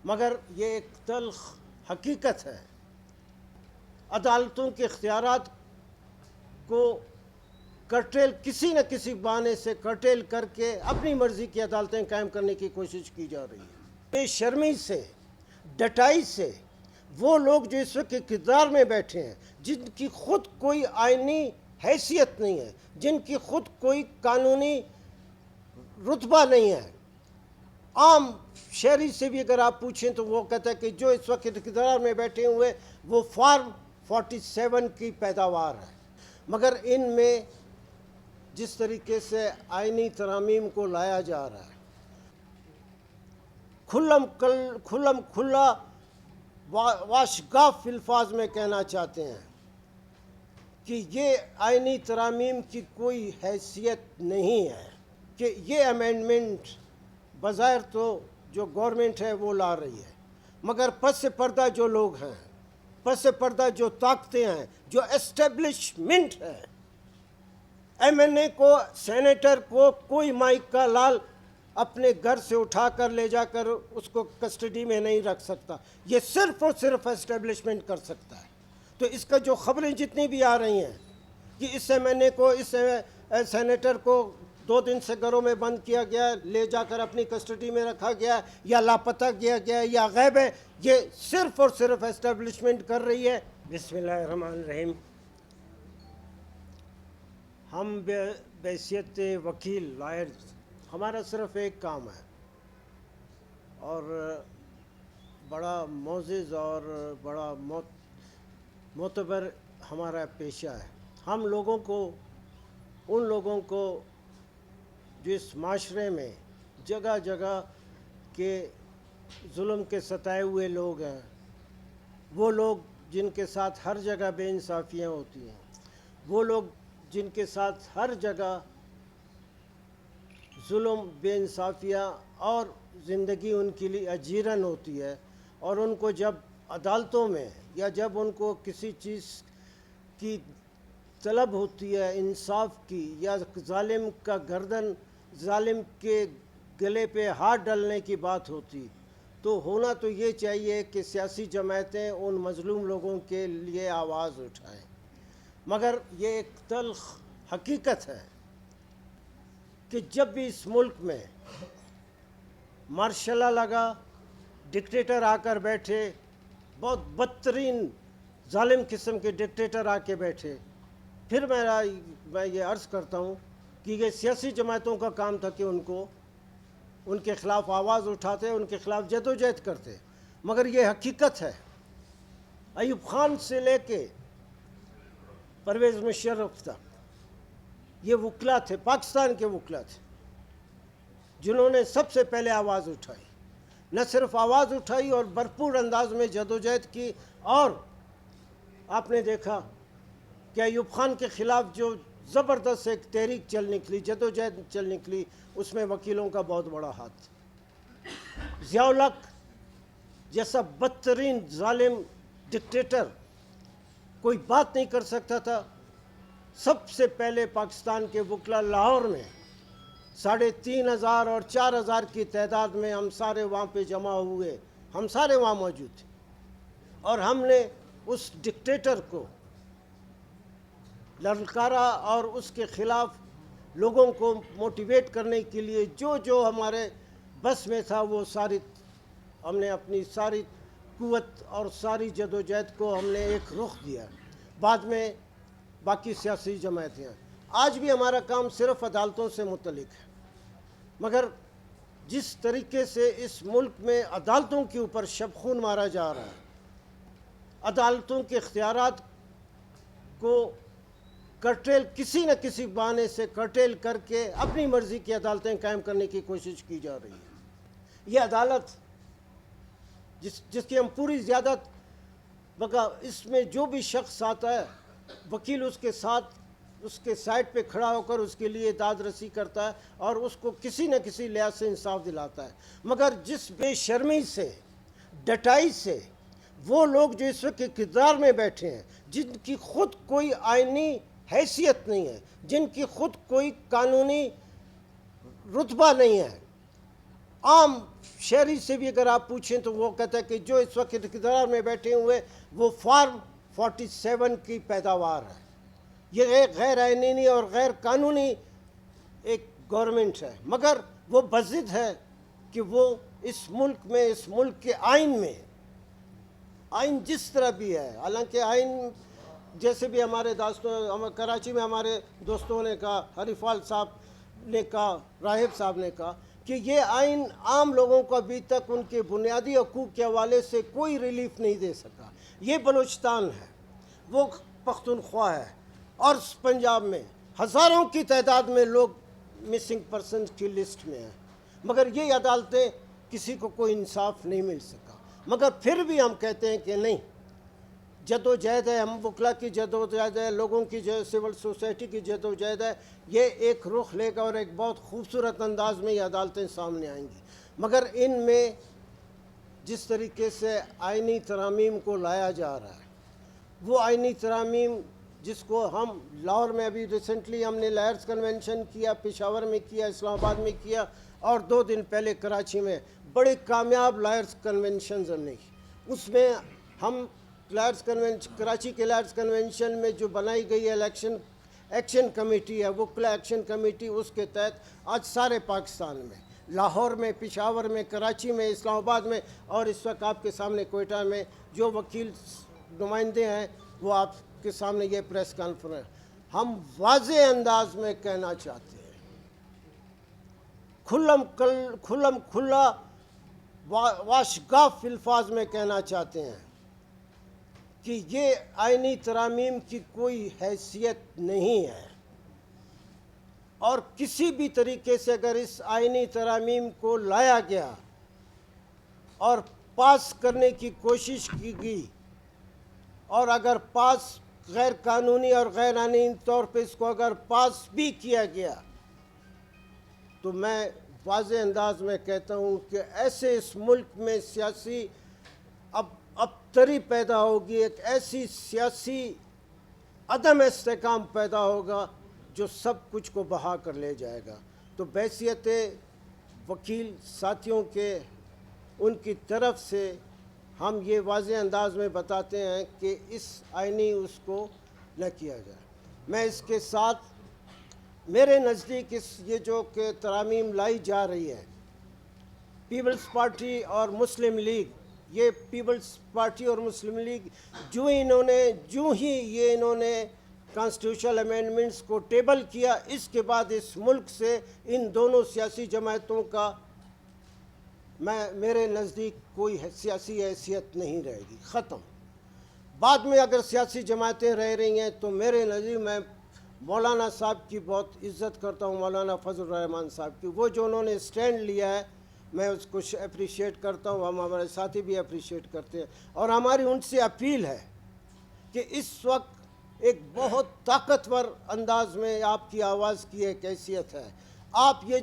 مگر یہ ایک تلخ حقیقت ہے، عدالتوں کے اختیارات کو کرٹیل کسی نہ کسی بہانے سے کرٹیل کر کے اپنی مرضی کی عدالتیں قائم کرنے کی کوشش کی جا رہی ہے۔ بے شرمی سے، ڈٹائی سے وہ لوگ جو اس وقت اقتدار میں بیٹھے ہیں، جن کی خود کوئی آئینی حیثیت نہیں ہے، جن کی خود کوئی قانونی رتبہ نہیں ہے، عام شہری سے بھی اگر آپ پوچھیں تو وہ کہتا ہے کہ جو اس وقت اقتدار میں بیٹھے ہوئے وہ فارم 47 کی پیداوار ہے۔ مگر ان میں جس طریقے سے آئینی ترامیم کو لایا جا رہا ہے، کھلم کھلا واشگاف الفاظ میں کہنا چاہتے ہیں کہ یہ آئینی ترامیم کی کوئی حیثیت نہیں ہے، کہ یہ امینڈمنٹ بظاہر تو جو گورنمنٹ ہے وہ لا رہی ہے، مگر پس پردہ جو لوگ ہیں، پس پردہ جو طاقتیں ہیں، جو اسٹیبلشمنٹ ہے، ایم این اے کو، سینیٹر کو کوئی مائک کا لال اپنے گھر سے اٹھا کر لے جا کر اس کو کسٹڈی میں نہیں رکھ سکتا، یہ صرف اور صرف اسٹیبلشمنٹ کر سکتا ہے۔ تو اس کا جو خبریں جتنی بھی آ رہی ہیں کہ اس ایم این اے کو، اس سینیٹر کو 2 دن سے گھروں میں بند کیا گیا، لے جا کر اپنی کسٹڈی میں رکھا گیا یا لاپتہ کیا گیا یا غائب ہے، یہ صرف اور صرف اسٹیبلشمنٹ کر رہی ہے۔ بسم اللہ الرحمن الرحیم۔ ہم بحیثیت وکیل، لائر، ہمارا صرف ایک کام ہے اور بڑا معزز اور بڑا معتبر ہمارا پیشہ ہے۔ ہم لوگوں کو، ان لوگوں کو جو اس معاشرے میں جگہ جگہ کے ظلم کے ستائے ہوئے لوگ ہیں، وہ لوگ جن کے ساتھ ہر جگہ بے انصافیاں ہوتی ہیں، وہ لوگ جن کے ساتھ ہر جگہ ظلم، بے انصافیاں اور زندگی ان کے لیے اجیرن ہوتی ہے، اور ان کو جب عدالتوں میں یا جب ان کو کسی چیز کی طلب ہوتی ہے، انصاف کی، یا ظالم کا گردن، ظالم کے گلے پہ ہاتھ ڈالنے کی بات ہوتی، تو ہونا تو یہ چاہیے کہ سیاسی جماعتیں ان مظلوم لوگوں کے لیے آواز اٹھائیں، مگر یہ ایک تلخ حقیقت ہے کہ جب بھی اس ملک میں مارشل لا لگا، ڈکٹیٹر آ کر بیٹھے، بہت بدترین ظالم قسم کے ڈکٹیٹر آ کے بیٹھے، پھر میں یہ عرض کرتا ہوں کہ یہ سیاسی جماعتوں کا کام تھا کہ ان کے خلاف آواز اٹھاتے، ان کے خلاف جدوجہد کرتے، مگر یہ حقیقت ہے۔ ایوب خان سے لے کے پرویز مشرف تک یہ وکلا تھے، پاکستان کے وکلا تھے، جنہوں نے سب سے پہلے آواز اٹھائی، نہ صرف آواز اٹھائی اور بھرپور انداز میں جدوجہد کی، اور آپ نے دیکھا کہ ایوب خان کے خلاف جو زبردست ایک تحریک چل نکلی، جدوجہد چل نکلی، اس میں وکیلوں کا بہت بڑا ہاتھ۔ ضیاء الحق جیسا بدترین ظالم ڈکٹیٹر کوئی بات نہیں کر سکتا تھا، سب سے پہلے پاکستان کے وکلا لاہور میں 3500 اور 4000 کی تعداد میں ہم سارے وہاں پہ جمع ہوئے، ہم سارے وہاں موجود تھے، اور ہم نے اس ڈکٹیٹر کو للکارا اور اس کے خلاف لوگوں کو موٹیویٹ کرنے کے لیے جو ہمارے بس میں تھا وہ ہم نے اپنی ساری قوت اور ساری جدوجہد کو ہم نے ایک رخ دیا۔ بعد میں باقی سیاسی جماعتیں، آج بھی ہمارا کام صرف عدالتوں سے متعلق ہے، مگر جس طریقے سے اس ملک میں عدالتوں کے اوپر شبخون مارا جا رہا ہے، عدالتوں کے اختیارات کو کرٹیل کسی نہ کسی بہانے سے کرٹیل کر کے اپنی مرضی کی عدالتیں قائم کرنے کی کوشش کی جا رہی ہے۔ یہ عدالت جس کی ہم پوری زیادہ بقا، اس میں جو بھی شخص آتا ہے، وکیل اس کے ساتھ، اس کے سائٹ پہ کھڑا ہو کر اس کے لیے داد رسی کرتا ہے اور اس کو کسی نہ کسی لحاظ سے انصاف دلاتا ہے، مگر جس بے شرمی سے، ڈٹائی سے وہ لوگ جو اس وقت اقتدار میں بیٹھے ہیں، جن کی خود کوئی آئینی حیثیت نہیں ہے، جن کی خود کوئی قانونی رتبہ نہیں ہے، عام شہری سے بھی اگر آپ پوچھیں تو وہ کہتا ہے کہ جو اس وقت اقتدار میں بیٹھے ہوئے وہ فارم 47 کی پیداوار ہے. یہ ایک غیر آئینی اور غیر قانونی ایک گورنمنٹ ہے، مگر وہ بضد ہے کہ وہ اس ملک کے آئین میں، آئین جس طرح بھی ہے، حالانکہ آئین جیسے بھی ہمارے دوستوں کراچی میں ہمارے دوستوں نے کہا، ہریفال صاحب نے کہا، راہب صاحب نے کہا کہ یہ آئین عام لوگوں کو ابھی تک ان کے بنیادی حقوق کے حوالے سے کوئی ریلیف نہیں دے سکا. یہ بلوچستان ہے، وہ پختونخوا ہے، اور پنجاب میں ہزاروں کی تعداد میں لوگ مسنگ پرسنز کی لسٹ میں ہیں، مگر یہ عدالتیں کسی کو کوئی انصاف نہیں مل سکا. مگر پھر بھی ہم کہتے ہیں کہ نہیں، جد و جہد ہے، ہم وکلا کی جد و جہد ہے، لوگوں کی سول سوسائٹی کی جد و جہد ہے، یہ ایک رخ لے گا اور ایک بہت خوبصورت انداز میں یہ عدالتیں سامنے آئیں گی. مگر ان میں جس طریقے سے آئینی ترامیم کو لایا جا رہا ہے، وہ آئینی ترامیم جس کو ہم لاہور میں ابھی ریسنٹلی ہم نے لائرز کنونشن کیا، پشاور میں کیا، اسلام آباد میں کیا، اور 2 دن پہلے کراچی میں بڑے کامیاب لائرز کنونشنز ہم نے کی. اس میں ہم کراچی کے لائرز کنونشن میں جو بنائی گئی الیکشن ایکشن کمیٹی ہے، وکلا ایکشن کمیٹی، اس کے تحت آج سارے پاکستان میں، لاہور میں، پشاور میں، کراچی میں، اسلام آباد میں، اور اس وقت آپ کے سامنے کوئٹہ میں جو وکیل نمائندے ہیں وہ آپ کے سامنے یہ پریس کانفرنس، ہم واضح انداز میں کہنا چاہتے ہیں، کھلم کھلا واشگاف الفاظ میں کہنا چاہتے ہیں کہ یہ آئینی ترامیم کی کوئی حیثیت نہیں ہے، اور کسی بھی طریقے سے اگر اس آئینی ترامیم کو لایا گیا اور پاس کرنے کی کوشش کی گئی، اور اگر پاس غیر قانونی اور غیر آئینی طور پہ اس کو اگر پاس بھی کیا گیا، تو میں واضح انداز میں کہتا ہوں کہ ایسے اس ملک میں سیاسی ابتری پیدا ہوگی، ایک ایسی سیاسی عدم استحکام پیدا ہوگا جو سب کچھ کو بہا کر لے جائے گا. تو بحیثیت وکیل ساتھیوں کے ان کی طرف سے ہم یہ واضح انداز میں بتاتے ہیں کہ اس آئینی اس کو نہ کیا جائے. میں اس کے ساتھ میرے نزدیک یہ جو کہ ترامیم لائی جا رہی ہے، پیپلز پارٹی اور مسلم لیگ، یہ پیپلز پارٹی اور مسلم لیگ جو ہی انہوں نے کانسٹیٹیوشنل امینڈمنٹس کو ٹیبل کیا، اس کے بعد اس ملک سے ان دونوں سیاسی جماعتوں کا میرے نزدیک کوئی سیاسی حیثیت نہیں رہے گی، ختم. بعد میں اگر سیاسی جماعتیں رہ رہی ہیں تو میرے نزدیک میں مولانا صاحب کی بہت عزت کرتا ہوں، مولانا فضل الرحمان صاحب کی، وہ جو انہوں نے سٹینڈ لیا ہے میں اس کو اپریشیٹ کرتا ہوں، ہمارے ساتھی بھی اپریشیٹ کرتے ہیں. اور ہماری ان سے اپیل ہے کہ اس وقت ایک بہت طاقتور انداز میں آپ کی آواز کی ایک حیثیت ہے. آپ یہ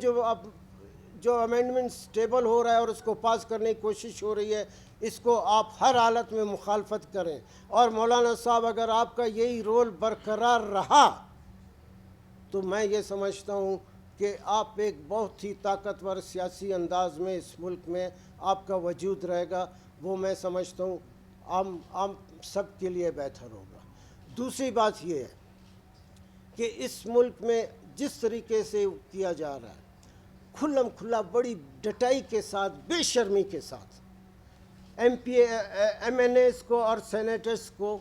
جو امینڈمنٹس ٹیبل ہو رہا ہے اور اس کو پاس کرنے کی کوشش ہو رہی ہے، اس کو آپ ہر حالت میں مخالفت کریں. اور مولانا صاحب اگر آپ کا یہی رول برقرار رہا تو میں یہ سمجھتا ہوں کہ آپ ایک بہت ہی طاقتور سیاسی انداز میں اس ملک میں آپ کا وجود رہے گا. وہ میں سمجھتا ہوں عام سب کے لیے بہتر ہوگا. دوسری بات یہ ہے کہ اس ملک میں جس طریقے سے کیا جا رہا ہے، کھلم کھلا بڑی ڈٹائی کے ساتھ، بے شرمی کے ساتھ ایم این ایز کو اور سینیٹرز کو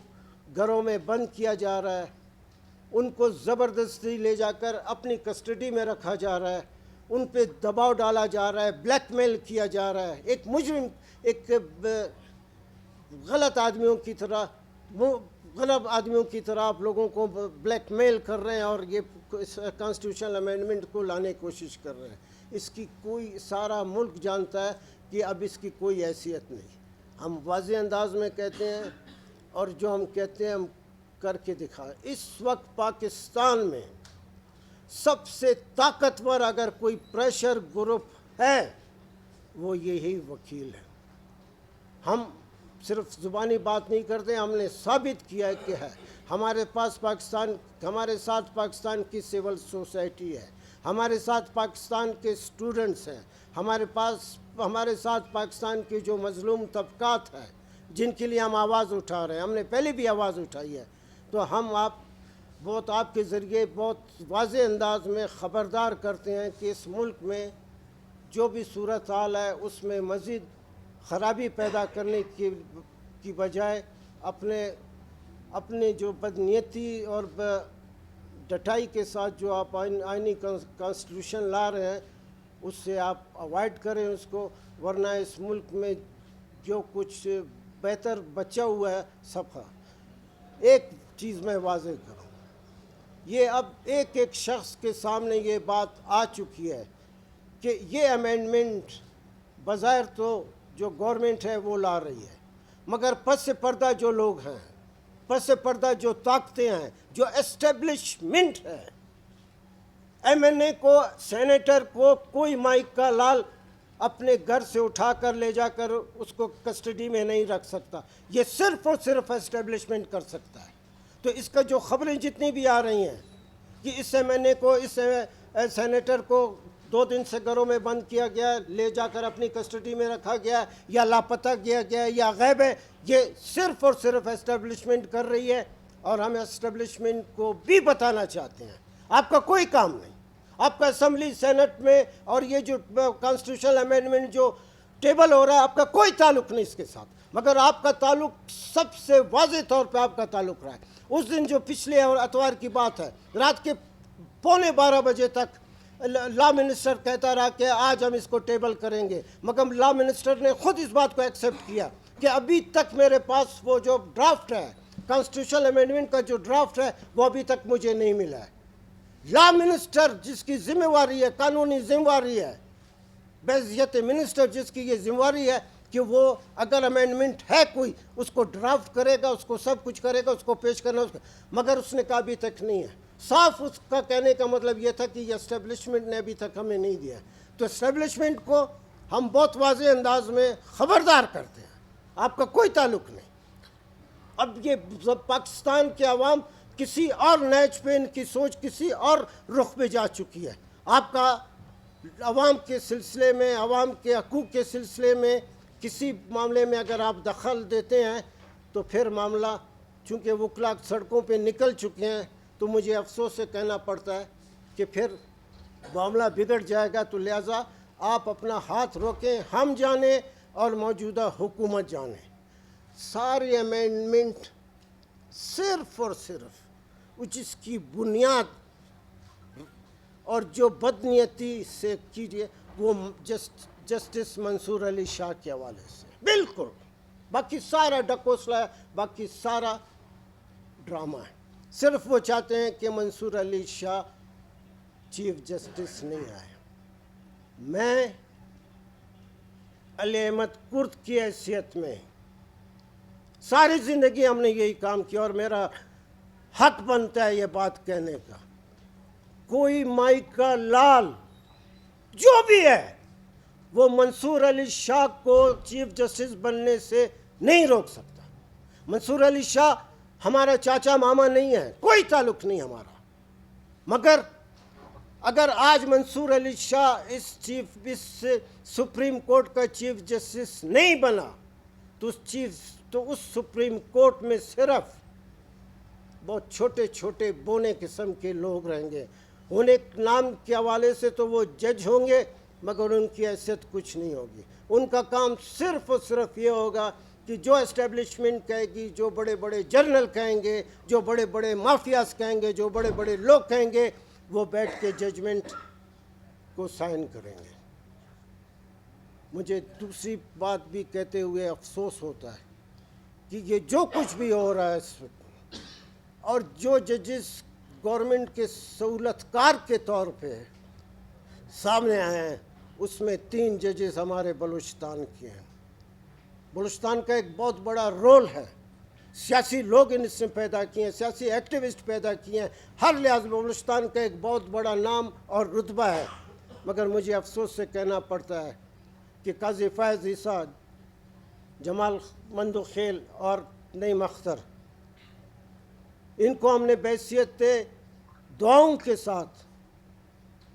گھروں میں بند کیا جا رہا ہے، ان کو زبردستی لے جا کر اپنی کسٹڈی میں رکھا جا رہا ہے، ان پہ دباؤ ڈالا جا رہا ہے، بلیک میل کیا جا رہا ہے، ایک مجرم، ایک غلط آدمیوں کی طرح آپ لوگوں کو بلیک میل کر رہے ہیں اور یہ کانسٹیٹیوشنل امینڈمنٹ کو لانے کی کوشش کر رہے ہیں. اس کی کوئی سارا ملک جانتا ہے کہ اب اس کی کوئی حیثیت نہیں. ہم واضح انداز میں کہتے ہیں اور جو ہم کہتے ہیں ہم کر کے دکھائیں. اس وقت پاکستان میں سب سے طاقتور اگر کوئی پریشر گروپ ہے وہ یہی وکیل ہے. ہم صرف زبانی بات نہیں کرتے، ہم نے ثابت کیا کہ ہے. ہمارے ساتھ پاکستان کی سول سوسائٹی ہے، ہمارے ساتھ پاکستان کے اسٹوڈنٹس ہیں، ہمارے ساتھ پاکستان کے جو مظلوم طبقات ہیں جن کے لیے ہم آواز اٹھا رہے ہیں، ہم نے پہلے بھی آواز اٹھائی ہے، تو ہم آپ کے ذریعے بہت واضح انداز میں خبردار کرتے ہیں کہ اس ملک میں جو بھی صورتحال ہے اس میں مزید خرابی پیدا کرنے کی بجائے اپنے جو بدنیتی اور ڈٹائی کے ساتھ جو آپ آئینی کانسٹیٹیوشن لا رہے ہیں اس سے آپ اوائڈ کریں اس کو، ورنہ اس ملک میں جو کچھ بہتر بچا ہوا ہے سب کا۔ ایک چیز میں واضح کروں، یہ اب ایک شخص کے سامنے یہ بات آ چکی ہے کہ یہ امینڈمنٹ بظاہر تو جو گورنمنٹ ہے وہ لا رہی ہے، مگر پس پردہ جو لوگ ہیں، پس پردہ جو طاقتیں ہیں، جو اسٹیبلشمنٹ ہے، ایم این اے کو، سینیٹر کو کوئی مائک کا لال اپنے گھر سے اٹھا کر لے جا کر اس کو کسٹڈی میں نہیں رکھ سکتا، یہ صرف اور صرف اسٹیبلشمنٹ کر سکتا ہے۔ تو اس کا جو خبریں جتنی بھی آ رہی ہیں کہ اس ایم این اے کو، اس سینیٹر کو 2 دن سے گھروں میں بند کیا گیا، لے جا کر اپنی کسٹڈی میں رکھا گیا یا لاپتہ کیا گیا یا غائب ہے، یہ صرف اور صرف اسٹیبلشمنٹ کر رہی ہے، اور ہم اسٹیبلشمنٹ کو بھی بتانا چاہتے ہیں آپ کا کوئی کام نہیں، آپ کا اسمبلی سینٹ میں اور یہ جو کانسٹیٹیوشنل امینڈمنٹ جو ٹیبل ہو رہا ہے آپ کا کوئی تعلق نہیں اس کے ساتھ، مگر آپ کا تعلق سب سے واضح طور پہ آپ کا تعلق رہا ہے۔ اس دن جو پچھلے اتوار کی بات ہے، رات کے 11:15 بجے تک لا منسٹر کہتا رہا کہ آج ہم اس کو ٹیبل کریں گے، مگر لا منسٹر نے خود اس بات کو ایکسیپٹ کیا کہ ابھی تک میرے پاس وہ جو ڈرافٹ ہے کانسٹیٹیوشنل امینڈمنٹ کا جو ڈرافٹ ہے وہ ابھی تک مجھے نہیں ملا ہے۔ لا منسٹر جس کی ذمہ داری ہے، قانونی ذمہ داری ہے، بحیثیت منسٹر جس کی یہ ذمہ داری ہے کہ وہ اگر امینڈمنٹ ہے کوئی اس کو ڈرافٹ کرے گا، اس کو سب کچھ کرے گا، اس کو پیش کرنا، مگر اس نے کہا ابھی تک نہیں ہے۔ صاف اس کا کہنے کا مطلب یہ تھا کہ یہ اسٹیبلشمنٹ نے ابھی تک ہمیں نہیں دیا ہے۔ تو اسٹیبلشمنٹ کو ہم بہت واضح انداز میں خبردار کرتے ہیں، آپ کا کوئی تعلق نہیں۔ اب یہ پاکستان کے عوام کسی اور نیچ پہ، ان کی سوچ کسی اور رخ پہ جا چکی ہے۔ آپ کا عوام کے سلسلے میں، عوام کے حقوق کے سلسلے میں کسی معاملے میں اگر آپ دخل دیتے ہیں تو پھر معاملہ، چونکہ وکلاء سڑکوں پہ نکل چکے ہیں، تو مجھے افسوس سے کہنا پڑتا ہے کہ پھر معاملہ بگڑ جائے گا، تو لہٰذا آپ اپنا ہاتھ روکیں، ہم جانیں اور موجودہ حکومت جانیں۔ سارے امینڈمنٹ صرف اور صرف جس کی بنیاد اور جو بدنیتی سے کیجیے وہ جسٹس منصور علی شاہ کے حوالے سے، بالکل باقی سارا ڈکوسلا ہے، باقی سارا ڈرامہ ہے۔ صرف وہ چاہتے ہیں کہ منصور علی شاہ چیف جسٹس نہیں آئے۔ میں علی احمد کرد کی حیثیت میں ساری زندگی ہم نے یہی کام کیا اور میرا حق بنتا ہے یہ بات کہنے کا، کوئی مائک کا لال جو بھی ہے وہ منصور علی شاہ کو چیف جسٹس بننے سے نہیں روک سکتا۔ منصور علی شاہ ہمارا چاچا ماما نہیں ہے، کوئی تعلق نہیں ہمارا، مگر اگر آج منصور علی شاہ اس سپریم کورٹ کا چیف جسٹس نہیں بنا تو اس سپریم کورٹ میں صرف بہت چھوٹے چھوٹے بونے قسم کے لوگ رہیں گے۔ ان ایک نام کے حوالے سے تو وہ جج ہوں گے مگر ان کی حیثیت کچھ نہیں ہوگی۔ ان کا کام صرف اور صرف یہ ہوگا کہ جو اسٹیبلشمنٹ کہے گی، جو بڑے بڑے جرنل کہیں گے، جو بڑے بڑے مافیاز کہیں گے، جو بڑے بڑے لوگ کہیں گے، وہ بیٹھ کے ججمنٹ کو سائن کریں گے۔ مجھے دوسری بات بھی کہتے ہوئے افسوس ہوتا ہے کہ یہ جو کچھ بھی ہو رہا ہے اس وقت، اور جو ججز گورنمنٹ کے سہولت کار کے طور پہ سامنے آئے ہیں اس میں 3 ججز ہمارے بلوچستان کے ہیں۔ بلوچستان کا ایک بہت بڑا رول ہے، سیاسی لوگ ان سے پیدا کیے ہیں، سیاسی ایکٹیوسٹ پیدا کیے ہیں، ہر لحاظ میں بلوچستان کا ایک بہت بڑا نام اور رتبہ ہے، مگر مجھے افسوس سے کہنا پڑتا ہے کہ قاضی فائز عیسیٰ، جمال مندوخیل اور نعیم اختر، ان کو ہم نے بحیثیت دعاؤں کے ساتھ